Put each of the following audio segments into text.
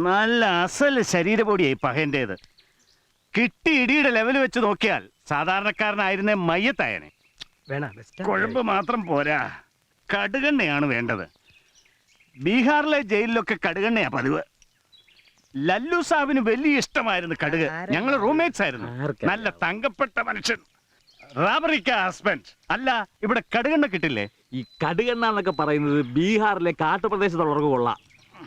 നല്ല അസല് ശരീരപൊടിയായി പഹന്റേത്. കിട്ടി ഇടിയുടെ ലെവൽ വെച്ച് നോക്കിയാൽ സാധാരണക്കാരനായിരുന്നേ മയ്യത്തായനെ. കുഴമ്പ് മാത്രം പോരാ, കടുകെണ്ണയാണ് വേണ്ടത്. ബീഹാറിലെ ജയിലിലൊക്കെ കടുകെണ്ണയാ പതിവ്. ലല്ലു സാബിന് വലിയ ഇഷ്ടമായിരുന്നു കടുക്. ഞങ്ങൾ റൂംമേറ്റ്സ് ആയിരുന്നു. നല്ല തങ്കപ്പെട്ട മനുഷ്യൻ. റാബറിക്ക ഹസ്ബൻഡ്. അല്ല, ഇവിടെ കടുകെണ്ണ കിട്ടില്ലേ? ഈ കടുകെണ്ണ എന്നൊക്കെ പറയുന്നത് ബീഹാറിലെ കാട്ടുപ്രദേശത്തുള്ളവർക്ക് കൊള്ളാം.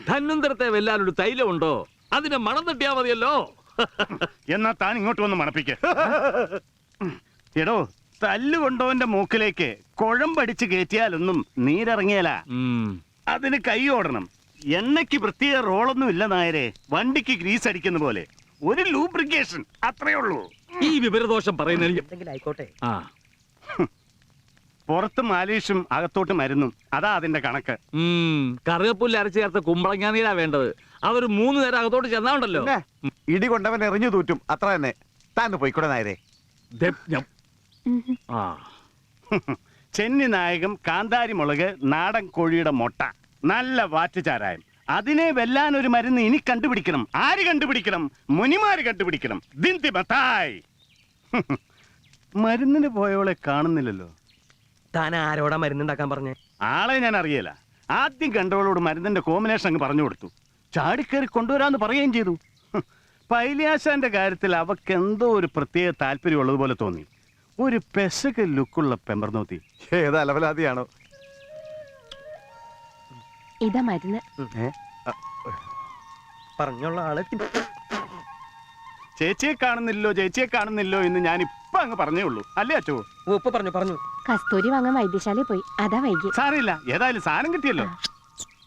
ധന്വന്തരത്തെ വെല്ലാനൊരു തൈലമുണ്ടോ? അതിനെ മണം തട്ടിയാ മതിയല്ലോ. എന്നാ താൻ ഇങ്ങോട്ട് വന്ന് മണപ്പിക്ക. എടോ, തല്ലുകൊണ്ടോന്റെ മൂക്കിലേക്ക് കുഴമ്പടിച്ച് കയറ്റിയാലൊന്നും നീരിറങ്ങിയാല. അതിന് കൈ ഓടണം. എണ്ണയ്ക്ക് പ്രത്യേക റോളൊന്നും ഇല്ല നായരെ. വണ്ടിക്ക് ഗ്രീസ് അടിക്കുന്ന പോലെ ഒരു ലൂബ്രിക്കേഷൻ, അത്രേ ഉള്ളൂ. ഈ വിവരദോഷം പറയുന്നതിന് പുറത്ത് മാലീഷും അകത്തോട്ട് മരുന്നും, അതാ അതിന്റെ കണക്ക്. കറുകപ്പുല്ല് അരച്ചു ചേർത്ത കുമ്പളങ്ങാ നീരാ വേണ്ടത്. അതൊരു 3 നേരം അകത്തോട്ട് ചെന്നാണ്ടല്ലോ. ഇടി കൊണ്ടവൻ എറിഞ്ഞു തൂറ്റും, അത്ര തന്നെ. താന്ന് പോയിക്കൂടെ നായരെ. ചെന്നി നായകം, കാന്താരി മുളക്, നാടൻ കോഴിയുടെ മുട്ട, നല്ല വാറ്റുചാരായം. അതിനെ വെല്ലാൻ ഒരു മരുന്ന് ഇനി കണ്ടുപിടിക്കണം. ആര് കണ്ടുപിടിക്കണം? മുനിമാര് കണ്ടുപിടിക്കണം. ദിന്തി മത്തായി. മരുന്നിന് പോയവളെ കാണുന്നില്ലല്ലോ. താൻ ആരോടാ മരുന്നുണ്ടാക്കാൻ പറഞ്ഞേ? ആളെ ഞാൻ അറിയില്ല. ആദ്യം കണ്ടവളോട് മരുന്നിന്റെ കോമ്പിനേഷൻ അങ്ങ് പറഞ്ഞു കൊടുത്തു. ചാടിക്കേറി കൊണ്ടുവരാന്ന് പറയുകയും ചെയ്തു. പൈലിയാശാന്റെ കാര്യത്തിൽ അവക്ക് എന്തോ ഒരു പ്രത്യേക താല്പര്യം ഉള്ളതുപോലെ തോന്നി. ഒരു പെശക ലുക്കുള്ള പെമ്പർനോത്തി. ഏതാ അലവലാതിയാണോ? ഇതാ മരുന്ന്. പറഞ്ഞുള്ള ആള് ചേച്ചിയെ കാണുന്നില്ലോ, ചേച്ചിയെ കാണുന്നില്ലോ എന്ന് ഞാൻ ഇപ്പൊ അങ്ങ് പറഞ്ഞേ ഉള്ളൂ. അല്ലേ അച്ചോ? ഉപ്പ് പറഞ്ഞു. കസ്തൂരി വാങ്ങാൻ വൈദ്യശാലയിൽ പോയി, അതാ വൈകി. സാരമില്ല, ഏതായാലും സാധനം കിട്ടിയല്ലോ.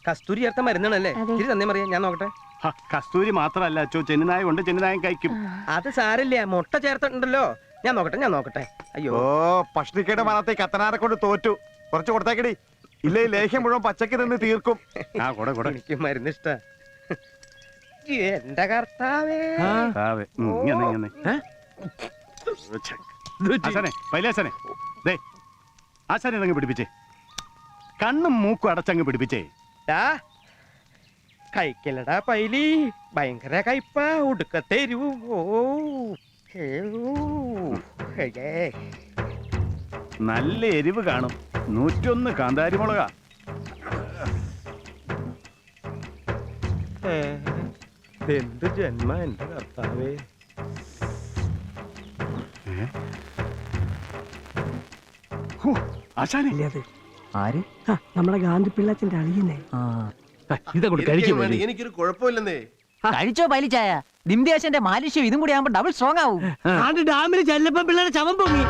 കസ്തൂരി ചേർത്ത മരുന്നാണല്ലേ? ഇരി തന്നെ പറയാ, ഞാൻ നോക്കട്ടെ. കസ്തൂരി മാത്രല്ല അച്ചോ, ചെന്നിനായ കൊണ്ട് ചെന്നിനായം കഴിക്കും. അത് സാരില്ല, മുട്ട ചേർത്തിട്ടുണ്ടല്ലോ. ഞാൻ നോക്കട്ടെ. അയ്യോ, പഷ്ണിക്കയുടെ മണത്തേക്ക് കത്തനാരെ കൊണ്ട് തോറ്റു. കുറച്ച് കൊടുത്തേക്കടി, ഇല്ലേ ലേഹ്യം മുഴുവൻ പച്ചക്ക് നിന്ന് തീർക്കും. എനിക്ക് മരുന്ന് ഇഷ്ട. എന്റെ കർത്താവേ. ആശാനെ പിടിപ്പിച്ചേ. കണ്ണും മൂക്കും അടച്ചങ്ങ് പിടിപ്പിച്ചേ. കഴിക്കലടാ പൈലി, ഭയങ്കര കയ്പ, ഉടുക്കത്തെ എരിവ്. നല്ല എരിവ് കാണും. 101 കാന്താരി മുളക. എന്ത് ജന്മ എന്റെ കർത്താവേ. ആര്? നമ്മുടെ ഗാന്ധി പിള്ളത്തിന്റെ അളിയനെ. എനിക്കൊരു കുഴപ്പമില്ലെന്നേ. കഴിച്ചോ പൈലിച്ചായ? ദിംദേശന്റെ മാലിഷ്യം ഇതും കൂടി ആകുമ്പോ ഡബിൾ സ്ട്രോങ് ആവും. ഡാമിൽ ചെല്ലപ്പൻ പിള്ളേരെ ചവൻ പൊങ്ങി.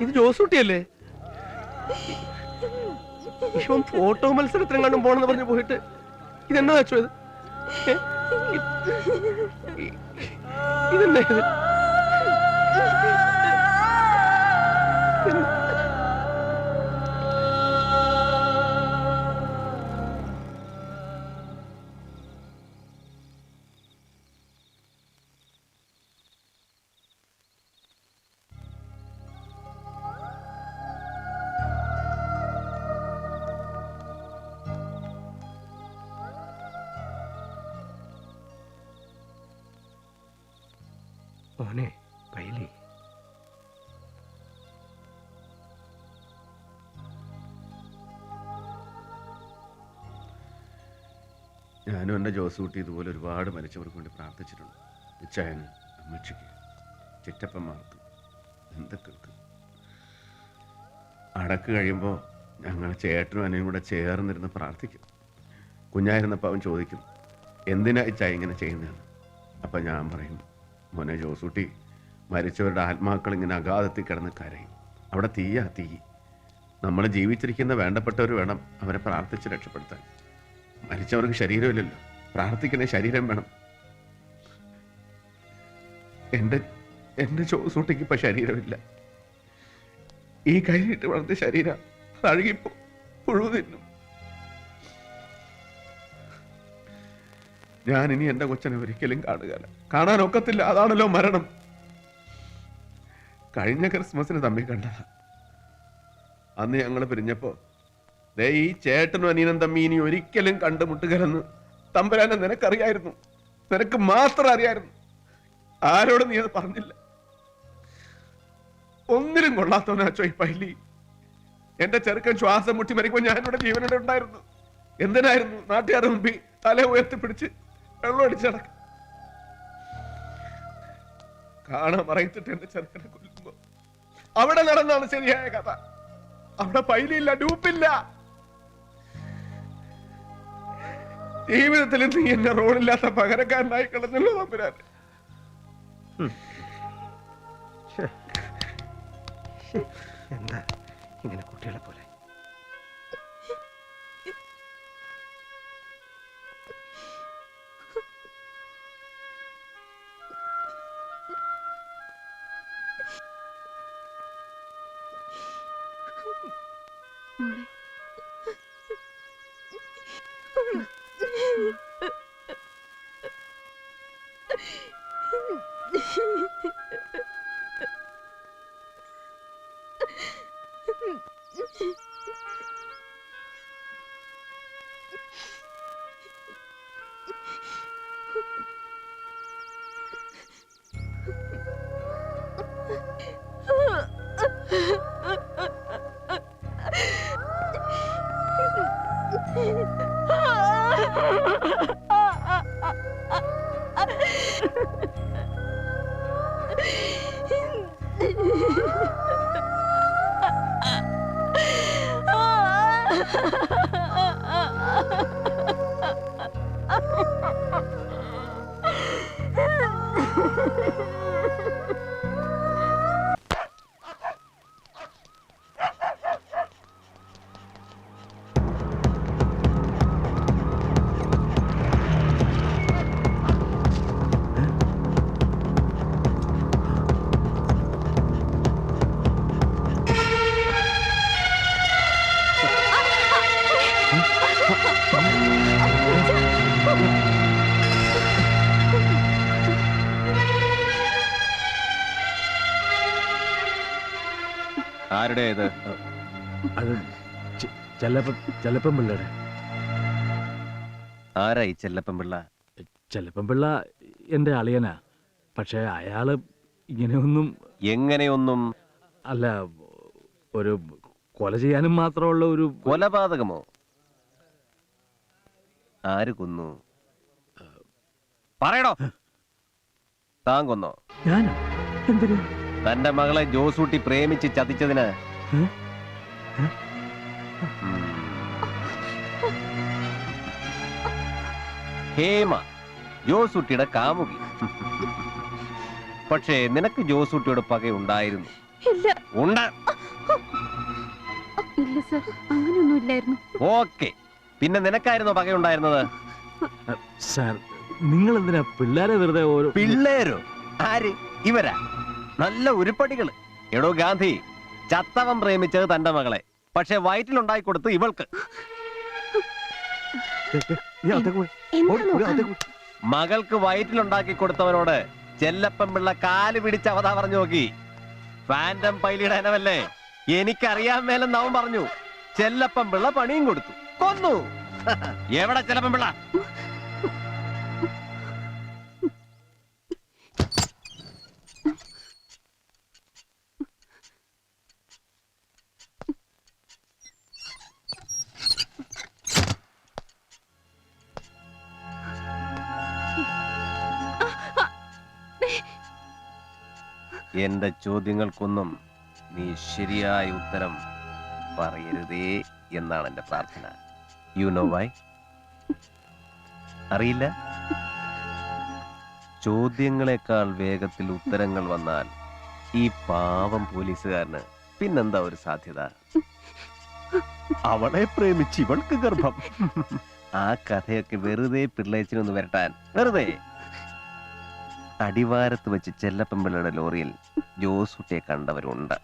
ഇത് ജോസൂട്ടിയല്ലേ? ഇവൻ ഫോട്ടോ മത്സരത്തിനും കണ്ടും പോണെന്ന് പറഞ്ഞു പോയിട്ട് ഇതെന്നാ വെച്ചോ? ഇതെന്നാ ഇത്? മോനെ പൈലി ഞാനും എൻ്റെ ജോസൂട്ടി ഇതുപോലെ ഒരുപാട് മരിച്ചവർക്ക് വേണ്ടി പ്രാർത്ഥിച്ചിട്ടുണ്ട്. ഇച്ചായന്, അമ്മച്ചിക്ക്, ചിറ്റപ്പന്മാർക്ക്, ബന്ധുക്കൾക്ക്. അടക്ക് കഴിയുമ്പോൾ ഞങ്ങൾ ചേട്ടനും അനിയും കൂടെ ചേർന്നിരുന്ന് പ്രാർത്ഥിക്കും. കുഞ്ഞായിരുന്നപ്പോൾ അവൻ ചോദിക്കും, എന്തിനാ ഇച്ചായ ഇങ്ങനെ ചെയ്യുന്നതെന്ന്. അപ്പം ഞാൻ പറയും, മോനെ ജോസൂട്ടി, മരിച്ചവരുടെ ആത്മാക്കൾ ഇങ്ങനെ അഗാധത്തിൽ കിടന്ന് കരയും. അവിടെ തീയാ തീ. നമ്മൾ ജീവിച്ചിരിക്കുന്ന വേണ്ടപ്പെട്ടവർ വേണം അവരെ പ്രാർത്ഥിച്ച് രക്ഷപ്പെടുത്താൻ. മരിച്ചവർക്ക് ശരീരമില്ലല്ലോ, പ്രാർത്ഥിക്കണേ ശരീരം വേണം. എൻ്റെ ജോസൂട്ടിക്ക് ഇപ്പൊ ശരീരമില്ല. ഈ കൈയിട്ട് വളർത്തിയ ശരീരം അഴുകിപ്പോ പുഴു തിന്നും. ഞാൻ ഇനി എൻ്റെ കൊച്ചനെ ഒരിക്കലും കാണാനൊക്കത്തില്ല. അതാണല്ലോ മരണം. കഴിഞ്ഞ ക്രിസ്മസിന് തമ്മിൽ കണ്ടതാ. അന്ന് ഞങ്ങൾ പിരിഞ്ഞപ്പോ, ദേ ഈ ചേട്ടനും അനിയനും തമ്മി ഇനി ഒരിക്കലും കണ്ടുമുട്ടുകയെന്ന് തമ്പുരാനെ നിനക്കറിയായിരുന്നു. നിനക്ക് മാത്രം അറിയായിരുന്നു. ആരോടും നീ അത് പറഞ്ഞില്ല. ഒന്നിനും കൊള്ളാത്തവനാച്ചോ ഈ പൈലി. എന്റെ ചെറുക്കൻ ശ്വാസം മുട്ടി മരിക്കുമ്പോൾ ഞാനിവിടെ ജീവനോടെ ഉണ്ടായിരുന്നു. എന്തിനായിരുന്നു നാട്ടുകാരുടെ മുമ്പിൽ തല ഉയർത്തിപ്പിടിച്ച് വെള്ളം അടിച്ചടക്കം? കാണാൻ മറയിച്ചിട്ട് എന്റെ ചെറുക്കനെ കൊല്ലുമ്പോ അവിടെ നടന്നാണ് ശരിയായ കഥ. അവിടെ പൈലിയില്ല, ഡൂപ്പില്ല. ജീവിതത്തിൽ നീ എന്നെ റോഡില്ലാത്ത പകരക്കാരനായി കിടന്നല്ലോ തമ്പുരാൻ. എന്താ ഇങ്ങനെ കുട്ടികളെ പോലെ? ആരുടെ ഇത്? അത് ചെല്ലപ്പൻ പിള്ളയുടെ. ആരായി ചെല്ലപ്പൻ പിള്ള? ചെല്ലപ്പൻ പിള്ള എൻ്റെ അളിയനാ. പക്ഷെ അയാള് ഇങ്ങനെയൊന്നും എങ്ങനെയൊന്നും? അല്ല, ഒരു കൊല ചെയ്യാനും മാത്രമുള്ള ഒരു കൊലപാതകമോ? ആര് കൊന്നു? പറയണോ? താൻ കൊന്നോ? ഞാനോ? എന്തിനു? തന്റെ മകളെ ജോസൂട്ടി പ്രേമിച്ച് ചതിച്ചതിന്. ഹേമ ജോസൂട്ടിയുടെ കാമുകി. പക്ഷേ നിനക്ക് ജോസൂട്ടിയോട് പകയുണ്ടായിരുന്നു? ഉണ്ട്. ഇല്ല സർ, അങ്ങനെയൊന്നും ഇല്ലായിരുന്നു. ഓക്കെ, പിന്നെ നിനക്കായിരുന്നോ പകയുണ്ടായിരുന്നത്? സാർ, നിങ്ങൾ എന്തിനാ പിള്ളേരെ വെറുതെ ഓരോ... പിള്ളേരോ? ആര്? ഇവരാ? നല്ല ഉരുപ്പടികള്. എടോ ഗാന്ധി, ചത്തവൻ പ്രേമിച്ചത് തന്റെ മകളെ, പക്ഷെ വയറ്റിലുണ്ടായി കൊടുത്ത് ഇവൾക്ക്. മകൾക്ക് വയറ്റിലുണ്ടാക്കി കൊടുത്തവനോട് ചെല്ലപ്പൻ പിള്ള കാല് പിടിച്ച് അവതാ പറഞ്ഞു നോക്കി. ഫാൻറ്റം പൈലിയുടെ അനവല്ലേ? എനിക്കറിയാൻ മേലെന്ന് അവൻ പറഞ്ഞു. ചെല്ലപ്പൻ പിള്ള പണിയും കൊടുത്തു, കൊന്നു. എവിടെ ചെല്ലപ്പൻ പിള്ള? എന്റെ ചോദ്യങ്ങൾക്കൊന്നും നീ ശരിയായ ഉത്തരം പറയരുതേ എന്നാണ് എന്റെ പ്രാർത്ഥന. You know why? അറിയില്ല. ചോദ്യങ്ങളെക്കാൾ വേഗത്തിൽ ഉത്തരങ്ങൾ വന്നാൽ ഈ പാവം പോലീസുകാരന് പിന്നെന്താ ഒരു സാധ്യത? അവളെ പ്രേമിച്ച് ഇവൾക്ക് ഗർഭം. ആ കഥയൊക്കെ വെറുതെ പിള്ളേച്ചിനൊന്ന് വരട്ടാൻ, വെറുതെ. അടിവാരത്ത് വെച്ച് ചെല്ലപ്പമ്പിള്ളയുടെ ലോറിയിൽ ജോസൂട്ടിയെ കണ്ടവരുണ്ട്.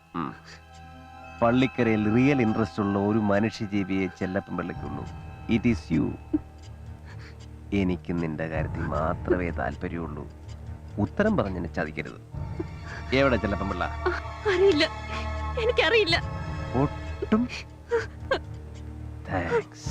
പള്ളിക്കരയിൽ റിയൽ ഇൻട്രസ്റ്റ് ഉള്ള ഒരു മനുഷ്യജീവിയെ ചെല്ലപ്പമ്പിള്ളയ്ക്കുള്ളൂ. It is you. എനിക്ക് നിന്റെ കാര്യത്തിൽ മാത്രമേ താല്പര്യമുള്ളൂ. ഉത്തരം പറഞ്ഞെന്നെ ചതിക്കരുത്. എവിടെ ചെല്ലപ്പമ്പിള്ള? അറിയില്ല, എനിക്കറിയില്ല. ഒട്ടും താങ്ക്സ്.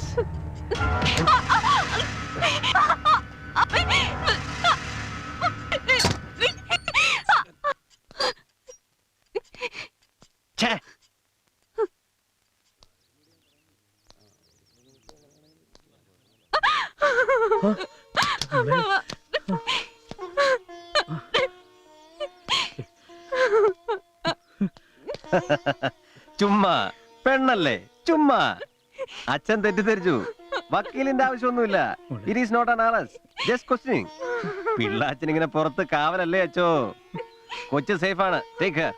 ചുമ്മാ പെണ്ണല്ലേ, ചുമ്മാ. അച്ഛൻ തെറ്റിദ്ധരിച്ചു. വക്കീലിന്റെ ആവശ്യമൊന്നുമില്ല. It is not an arrest, just questioning. പിള്ളാച്ചൻ ഇങ്ങനെ പുറത്ത് കാവലല്ലേ അച്ചോ. കൊച്ചു സേഫ് ആണ്. Take care.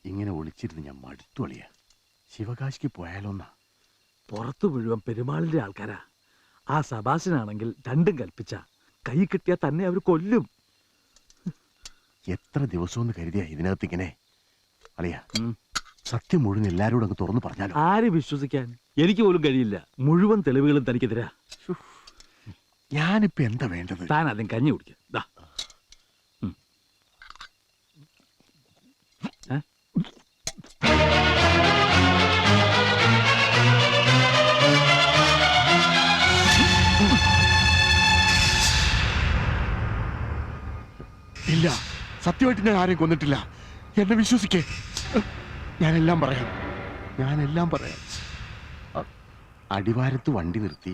ഇങ്ങനെ ഒളിച്ചിരുന്ന് ഞാൻ മടുത്തു അളിയ. ശിവകാശിക്ക് പോയാലോന്നാ. പുറത്തു മുഴുവൻ പെരുമാളിന്റെ ആൾക്കാരാ. ആ സബാസിനാണെങ്കിൽ രണ്ടും കൽപ്പിച്ച കൈ കിട്ടിയാൽ തന്നെ അവർ കൊല്ലും. എത്ര ദിവസമെന്ന് കരുതിയാ ഇതിനകത്ത് ഇങ്ങനെ അളിയ. സത്യം മുഴുവൻ എല്ലാരോടും അങ്ങ് തുറന്നു പറഞ്ഞാലോ? ആര് വിശ്വസിക്കാൻ? എനിക്ക് പോലും കഴിയില്ല. മുഴുവൻ തെളിവുകളും തനിക്കെതിരാ. ഞാനിപ്പോ എന്താ വേണ്ടത്? താൻ ആദ്യം കഞ്ഞി കുടിക്ക. ഇല്ല, സത്യമായിട്ട് ഞാൻ ആരെയും കൊന്നിട്ടില്ല. എന്നെ വിശ്വസിക്കേ. ഞാനെല്ലാം പറയാം. അടിവാരത്ത് വണ്ടി നിർത്തി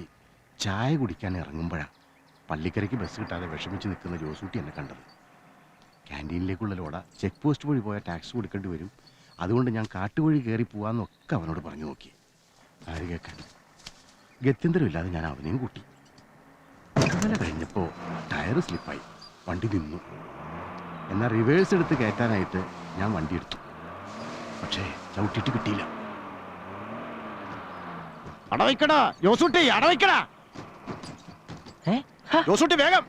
ചായ കുടിക്കാൻ ഇറങ്ങുമ്പോഴാ പള്ളിക്കരയ്ക്ക് ബസ് കിട്ടാതെ വിഷമിച്ച് നിൽക്കുന്ന ജോസൂട്ടി എന്നെ കണ്ടത്. ക്യാൻറ്റീനിലേക്കുള്ള ലോഡ ചെക്ക് പോസ്റ്റ് വഴി പോയാൽ ടാക്സ് കൊടുക്കേണ്ടി വരും, അതുകൊണ്ട് ഞാൻ കാട്ടുവഴി കയറി പോവാന്നൊക്കെ അവനോട് പറഞ്ഞു നോക്കി. ആര് കേൾക്കാൻ? ഗത്യന്തരമില്ലാതെ ഞാൻ അവനെയും കൂട്ടി. അങ്ങനെ കഴിഞ്ഞപ്പോൾ ടയർ സ്ലിപ്പായി, വണ്ടി നിന്നു. എന്നാൽ റിവേഴ്സ് എടുത്ത് കയറ്റാനായിട്ട് ഞാൻ വണ്ടി എടുത്തു. പക്ഷേ ചവിട്ടിട്ട് കിട്ടിയില്ല. അടവയ്ക്കടാ ജോസൂട്ടി, അടവയ്ക്കടാ ജോസൂട്ടി, വേഗം.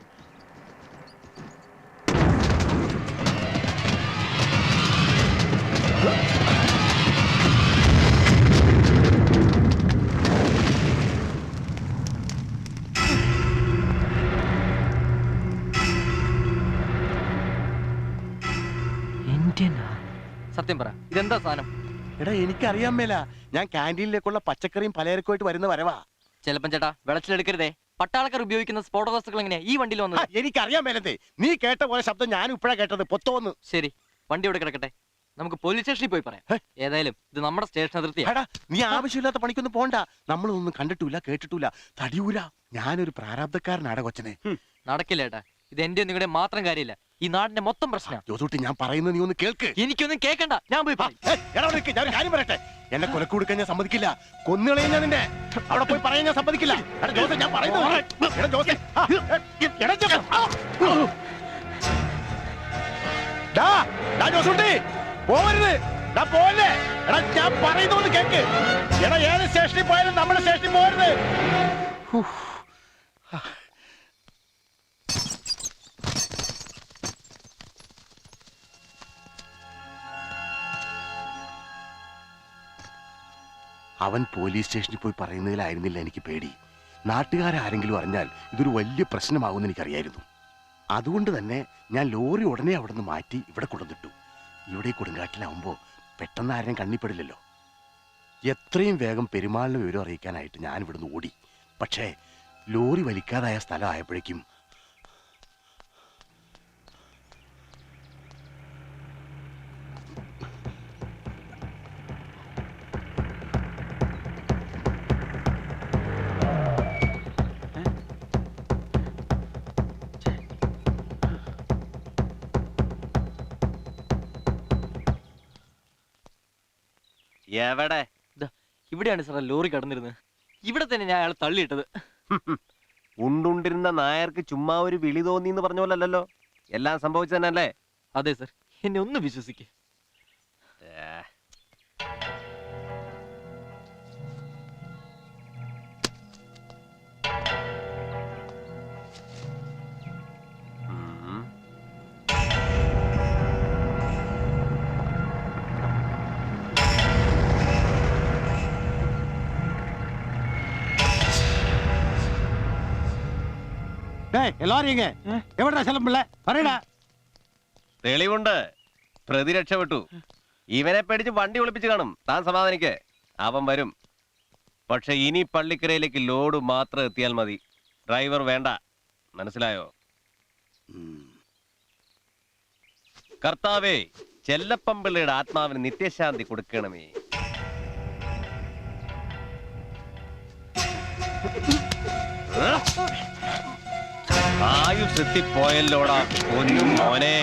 സത്യം പറ, ഇതെന്താ സാധനം? എടാ എനിക്കറിയാൻ മേല. ഞാൻ ക്യാൻറ്റീനിലേക്കുള്ള പച്ചക്കറിയും പലചരക്കുമായിട്ട് വരുന്ന വരവാ. ചെലപ്പം ചേട്ടാ വെളച്ചിലെടുക്കരുതേ. പട്ടാളക്കാർ ഉപയോഗിക്കുന്ന സ്ഫോടക വസ്തുക്കൾ എങ്ങനെയാ ഈ വണ്ടിയിൽ വന്നത്? എനിക്കറിയാൻ മേലത്തെ. നീ കേട്ട പോലെ ശബ്ദം ഞാനും ഇപ്പഴാ കേട്ടത്. പൊത്തോന്ന്. ശരി, വണ്ടി ഇവിടെ കിടക്കട്ടെ, നമുക്ക് പോലീസ് സ്റ്റേഷനിൽ പോയി പറയാം. ഏതായാലും ഇത് നമ്മുടെ സ്റ്റേഷൻ അതിർത്തിയാ. നീ ആവശ്യമില്ലാത്ത പണിക്കൊന്നും പോണ്ട. നമ്മളൊന്നും കണ്ടിട്ടില്ല കേട്ടിട്ടില്ല. തടിയൂല. ഞാനൊരു പ്രാരാബ്ധക്കാരനാടാ കൊച്ചനെ. നടക്കില്ല ഏട്ടാ, ഇത് എന്റെ നിങ്ങളുടെ മാത്രം കാര്യമില്ല, ഈ നാടിന്റെ മൊത്തം പ്രശ്നം. ജോസൂട്ടി, ഞാൻ പറയുന്നത് നീ ഒന്ന് കേൾക്ക്. എനിക്കൊന്നും കേൾക്കണ്ട, ഞാൻ പോയി പറയും. ഞാൻ കാര്യം പറയട്ടെ. എന്നെ കൊലക്ക് കൊടുക്കാൻ ഞാൻ സമ്മതിക്കില്ല. കൊന്നുകളയും ഞാൻ നിന്നെ. അവിടെ പോയി പറയാൻ ഞാൻ സമ്മതിക്കില്ല. ഞാൻ പറയുന്നത് ജോസൂട്ടി പോവരുത്. പോലെ ഞാൻ പറയുന്നൊന്ന് കേക്ക്. എടാ ഏത് സ്റ്റേഷനിൽ പോയാലും നമ്മുടെ സ്റ്റേഷനിൽ പോകരുത്. അവൻ പോലീസ് സ്റ്റേഷനിൽ പോയി പറയുന്നതിലായിരുന്നില്ല എനിക്ക് പേടി. നാട്ടുകാരാരെങ്കിലും അറിഞ്ഞാൽ ഇതൊരു വലിയ പ്രശ്നമാകുമെന്ന് എനിക്കറിയായിരുന്നു. അതുകൊണ്ട് തന്നെ ഞാൻ ലോറി ഉടനെ അവിടെ നിന്ന് മാറ്റി ഇവിടെ കൊണ്ടുവന്നിട്ടു. ഇവിടെ കൊടുങ്കാട്ടിലാവുമ്പോൾ പെട്ടെന്ന് ആരെയും കണ്ണിപ്പെടില്ലല്ലോ. എത്രയും വേഗം പെരുമാളിനെ വിവരം അറിയിക്കാനായിട്ട് ഞാൻ ഇവിടുന്ന് ഓടി. പക്ഷേ ലോറി വലിക്കാതായ സ്ഥലം ആയപ്പോഴേക്കും എവിടെ? ഇവിടെയാണ് സാർ ലോറി കടന്നിരുന്നത്. ഇവിടെ തന്നെ ഞാൻ അയാളെ തള്ളിയിട്ടത്. ഉണ്ടുണ്ടിരുന്ന നായർക്ക് ചുമ്മാ ഒരു വിളി തോന്നി എന്ന് പറഞ്ഞ പോലല്ലോ. എല്ലാം സംഭവിച്ചതന്നല്ലേ? അതെ സാർ, എന്നെ ഒന്ന് വിശ്വസിക്കേ. എല്ലാരും എവിടെ ചെലമ്പിള്ള പറയടാ. തെളിവുണ്ട്, പ്രതി രക്ഷപ്പെട്ടു. ഇവനെ പേടിച്ച് വണ്ടി ഒളിപ്പിച്ച് കാണും. താൻ സമാധാനിക്ക്, അവൻ വരും. പക്ഷെ ഇനി പള്ളിക്കരയിലേക്ക് ലോഡ് മാത്രം എത്തിയാൽ മതി, ഡ്രൈവർ വേണ്ട. മനസ്സിലായോ? കർത്താവേ, ചെല്ലപ്പമ്പിള്ളയുടെ ആത്മാവിന് നിത്യശാന്തി കൊടുക്കണമേ. ആയുസെത്തിപ്പോയല്ലോടാ ഒന്നും മോനെ.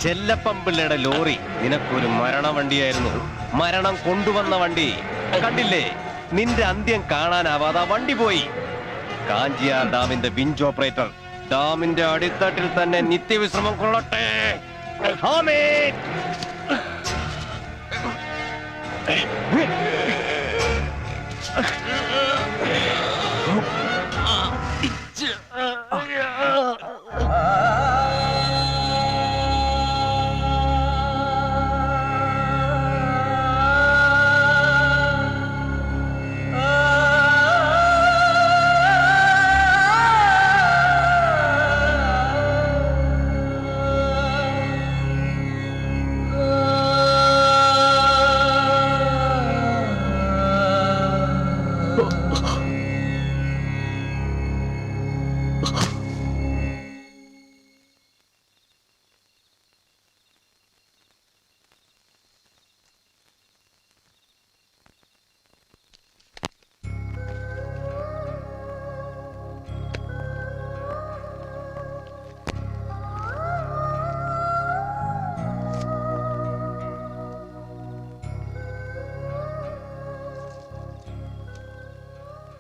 ചെല്ലപ്പമ്പിള്ളയുടെ ലോറി നിനക്കൊരു മരണ വണ്ടിയായിരുന്നു. മരണം കൊണ്ടുവന്ന വണ്ടി. കണ്ടില്ലേ, നിന്റെ അന്ത്യം കാണാനാവാതെ വണ്ടി പോയി. കാഞ്ചിയാർ ഡാമിന്റെ വിഞ്ച് ഓപ്പറേറ്റർ ഡാമിന്റെ അടിത്തട്ടിൽ തന്നെ നിത്യവിശ്രമം കൊള്ളട്ടെ. ആമേൻ.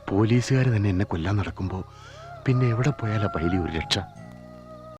പോലീസുകാർ തന്നെ എന്നെ കൊല്ലാൻ നടക്കുമ്പോ പിന്നെ എവിടെ പോയാലാ പൈലി ഒരു രക്ഷ?